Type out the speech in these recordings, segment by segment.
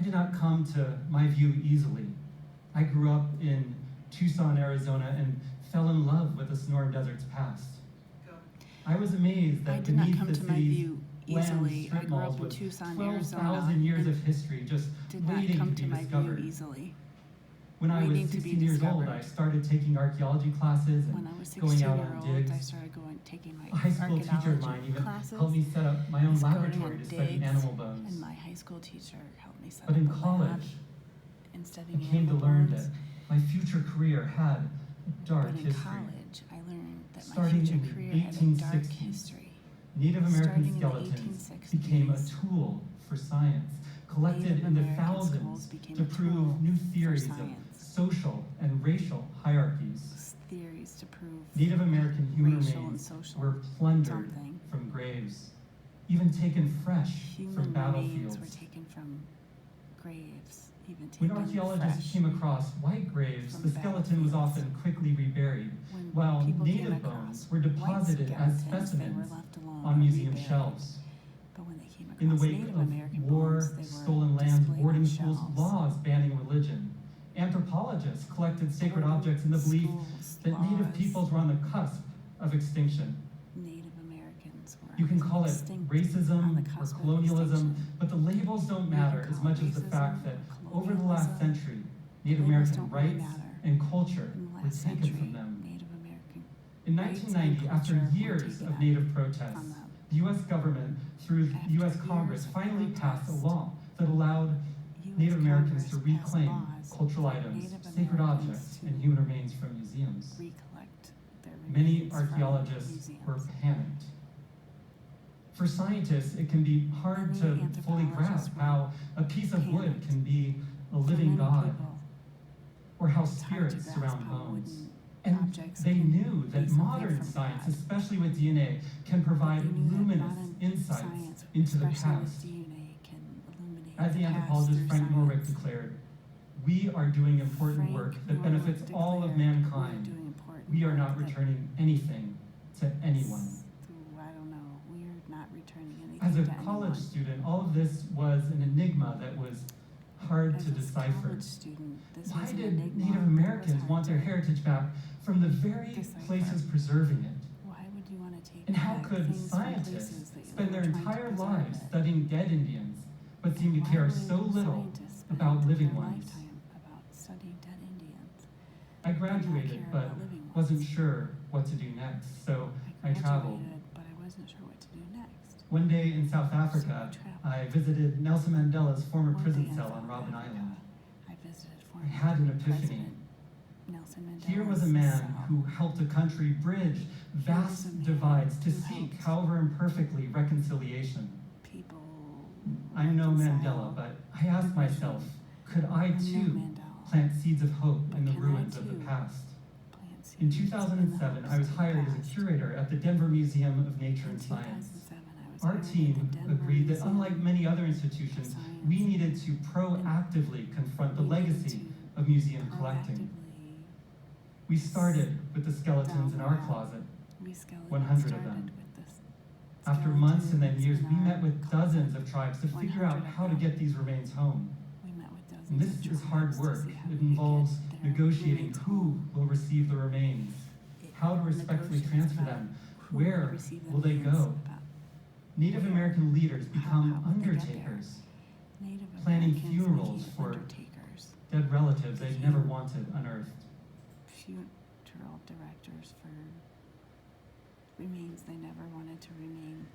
did not come to my view easily. I grew up in Tucson, Arizona, and fell in love with the Sonoran Desert's past. I was amazed I that did not beneath come the to my city's view land easily. I strip grew malls up in with Tucson, 12,000 Arizona, years and of history just did not waiting come to to be my discovered. view easily. When I was Waiting to be 16 years old, discovered. I started taking archaeology classes When and I was going out 16-year-old, on digs. I started taking my A high school teacher of mine archaeology even classes. helped me set up my own I was going laboratory on to study digs, animal bones. And my high school teacher helped me set But up in a lab college, and I studying came to animal learn bones. that my future career had a dark But in history. college, I learned that my Starting future in the career had a dark 1860s, history. Native American Starting in the skeletons 1860s, became a tool for science, collected Native in the American thousands skulls became to a tool prove new for theories of science. social and racial hierarchies. Theories to prove Native American human racial and remains social were plundered something. from graves, even taken fresh Human from remains battlefields. were taken from graves, even When taken archaeologists fresh. came across white graves, from the skeleton was battlefields. often quickly reburied, When while people came native across bones were white deposited as skeletons, they were specimens left alone on or museum reburied. shelves. But when they came across In the wake Native of American war, bones, they were stolen lands, displayed boarding on schools, shelves. laws banning religion, anthropologists collected sacred Boarding objects in the belief schools, that native laws. peoples were on the cusp of extinction. Native Americans were You can call it extinct, on racism the or cusp of colonialism, extinction. but the labels don't You can matter as call much it as the fact racism that or over the last colonialism. century, Native Labels American don't really rights matter. and culture In the were last taken century, from them. Native American In rights and 1990, after culture were years taken of up native from protests, them. the U.S. government, through the After U.S. years Congress, of finally passed a protest, law that allowed US Native Americans to Congress passed reclaim laws cultural for items, Native sacred Americans objects, to and human remains from museums. recollect their Many remains from archaeologists were museums. panicked. For scientists, it can be hard Many to fully anthropologists grasp were how a piece of wood panicked. can be a For living many God, people, or how it's hard to spirits grasp surround how bones. wooden And objects they can knew be that something modern from science, God. especially with DNA, can provide They knew that luminous modern insights science, into the especially with past. DNA, can illuminate As the the past anthropologist through Frank Norwick science. declared, we are doing important Frank work that Norwick benefits all of declared, "We are mankind. doing important We are work not that returning anything to anyone. I don't know. We are not returning anything As a to college anyone. student, all of this was an enigma that was hard As to a decipher. college student, this Why was an did enigma Native that was Americans hard want their to heritage back from the very decipher. places preserving it? Why would you want to take And how back could things from scientists places that spend were their trying to entire preserve lives it? studying dead Indians, but seem to Why care would so little scientists spend about living their ones? lifetime about studying dead Indians? I graduated, care but about living ones. wasn't sure what to do next, so I traveled. graduated, but I wasn't sure what to do next. One day in South Africa, So I traveled. I visited Nelson Mandela's former One prison day in cell South on Robben Africa, Island. I visited I former had an epiphany. President Nelson Mandela's Here was a man cell. who helped a country bridge vast man divides to who seek, helped however imperfectly, reconciliation. People I'm no reconcile Mandela, but I asked myself, could I I'm no too Mandela, plant seeds of hope But in the can I ruins of the too past? plant seeds In the 2007, I was hopes of the hired as past. a curator at the Denver Museum of Nature In and Science. 2007, I was Our hired at the team Denver agreed that Museum unlike many other of institutions, Science. we needed to proactively confront the We needed legacy to of museum collecting. proactively- We started with the skeletons in our Down. closet. We 100 of started them. with this After months and then skeletons years, in we our met with closet. dozens of tribes to figure out 100 of how to them. get these remains home. We met with dozens And of this is tribes hard to work. see how It we could involves get their negotiating remains who home. will receive the remains, how to respectfully Negotiations transfer about them, who will where receive the will they remains, go. about Native where, American leaders how become will they get there. undertakers, Native planning Americans funerals became for undertakers, dead relatives they'd never Became- wanted unearthed. funeral directors for remains they never wanted to remain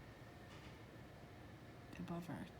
above earth.